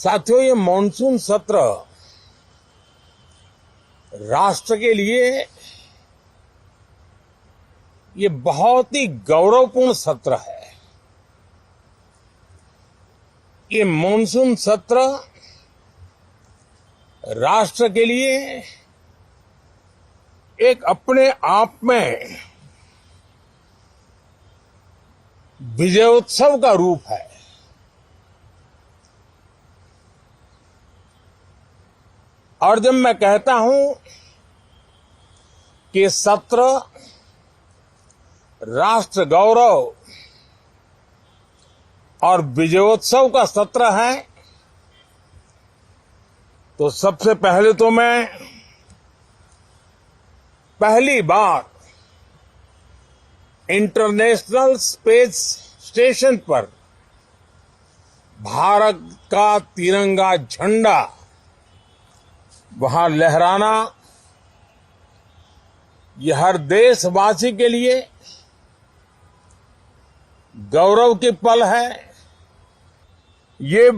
साथियों, ये मॉनसून सत्र राष्ट्र के लिए ये बहुत ही गौरवपूर्ण सत्र है। ये मॉनसून सत्र राष्ट्र के लिए एक अपने आप में विजयोत्सव का रूप है। और जब मैं कहता हूं कि सत्र राष्ट्र गौरव और विजयोत्सव का सत्र है, तो सबसे पहले तो मैं पहली बार इंटरनेशनल स्पेस स्टेशन पर भारत का तिरंगा झंडा वहां लहराना, यह हर देशवासी के लिए गौरव की पल है। ये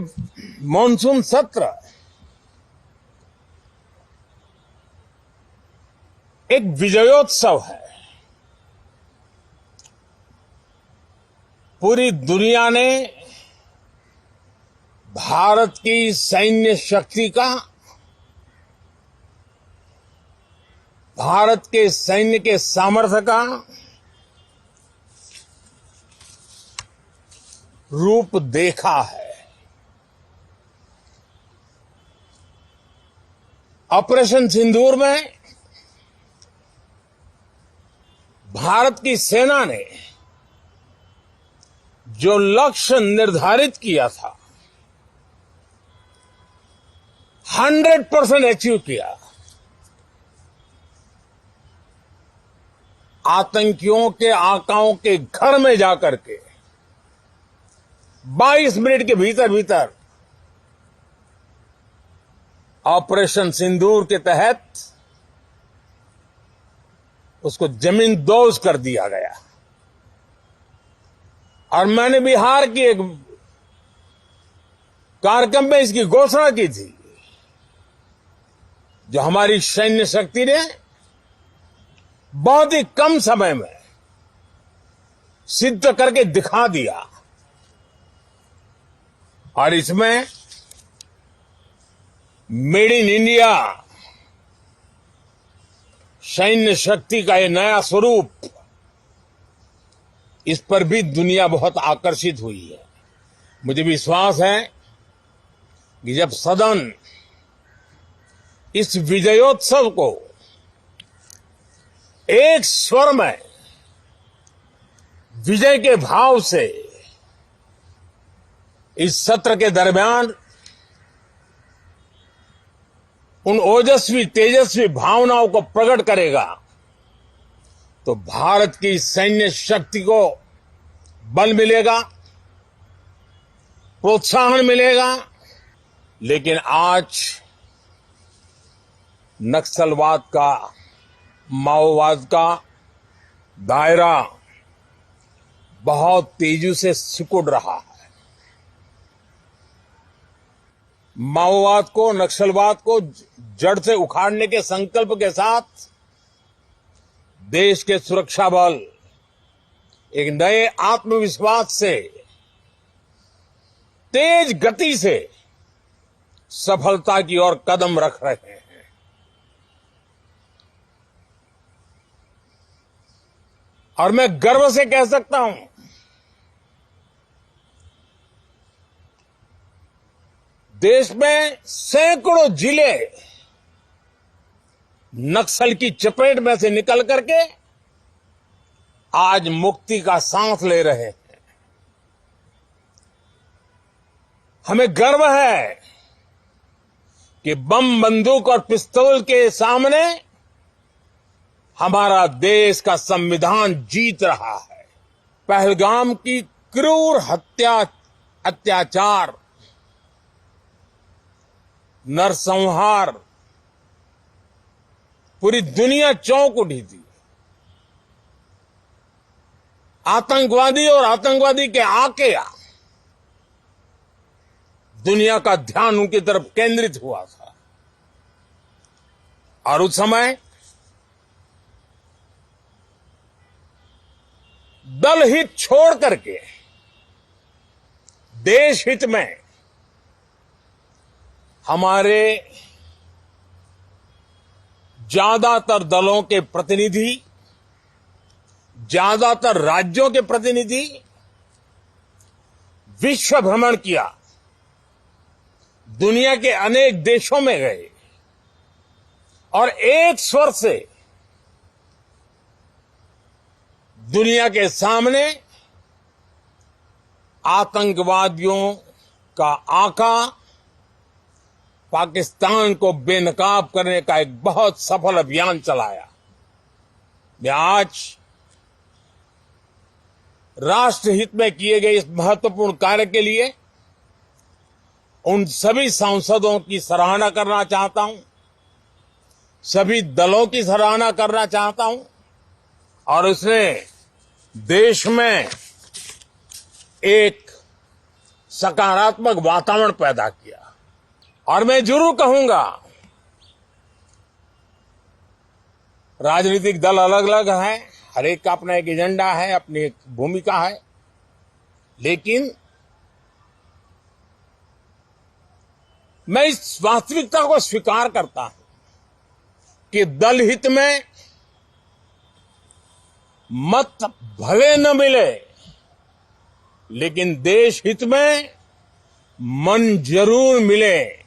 मॉनसून सत्र एक विजयोत्सव है। पूरी दुनिया ने भारत की सैन्य शक्ति का, भारत के सैन्य के सामर्थ्य का रूप देखा है। ऑपरेशन सिंदूर में भारत की सेना ने जो लक्ष्य निर्धारित किया था 100% अचीव किया। आतंकियों के आकाओं के घर में जाकर के 22 मिनट के भीतर भीतर ऑपरेशन सिंदूर के तहत उसको जमींदोज कर दिया गया। और मैंने बिहार की एक कार्यक्रम में इसकी घोषणा की थी, जो हमारी सैन्य शक्ति ने बहुत ही कम समय में सिद्ध करके दिखा दिया। और इसमें मेड इन इंडिया सैन्य शक्ति का ये नया स्वरूप, इस पर भी दुनिया बहुत आकर्षित हुई है। मुझे विश्वास है कि जब सदन इस विजयोत्सव को एक स्वर में विजय के भाव से इस सत्र के दरमियान उन ओजस्वी तेजस्वी भावनाओं को प्रकट करेगा, तो भारत की सैन्य शक्ति को बल मिलेगा, प्रोत्साहन मिलेगा। लेकिन आज नक्सलवाद का, माओवाद का दायरा बहुत तेजी से सिकुड़ रहा है। माओवाद को, नक्सलवाद को जड़ से उखाड़ने के संकल्प के साथ देश के सुरक्षा बल एक नए आत्मविश्वास से, तेज गति से सफलता की ओर कदम रख रहे हैं। और मैं गर्व से कह सकता हूं, देश में सैकड़ों जिले नक्सल की चपेट में से निकल करके आज मुक्ति का सांस ले रहे हैं। हमें गर्व है कि बम, बंदूक और पिस्तौल के सामने हमारा देश का संविधान जीत रहा है। पहलगाम की क्रूर अत्याचार, नरसंहार, पूरी दुनिया चौंक उठी थी। आतंकवादी और आतंकवादी के आके दुनिया का ध्यान उनकी तरफ केंद्रित हुआ था। और उस समय दल हित छोड़ करके देश हित में हमारे ज्यादातर दलों के प्रतिनिधि, ज्यादातर राज्यों के प्रतिनिधि विश्व भ्रमण किया, दुनिया के अनेक देशों में गए और एक स्वर से दुनिया के सामने आतंकवादियों का आका पाकिस्तान को बेनकाब करने का एक बहुत सफल अभियान चलाया। मैं आज राष्ट्रहित में किए गए इस महत्वपूर्ण कार्य के लिए उन सभी सांसदों की सराहना करना चाहता हूं, सभी दलों की सराहना करना चाहता हूं और उसने देश में एक सकारात्मक वातावरण पैदा किया। और मैं जरूर कहूंगा, राजनीतिक दल अलग अलग हैं, हर एक का अपना एक एजेंडा है, अपनी एक भूमिका है, लेकिन मैं इस वास्तविकता को स्वीकार करता हूं कि दल हित में मत भले न मिले, लेकिन देश हित में मन जरूर मिले।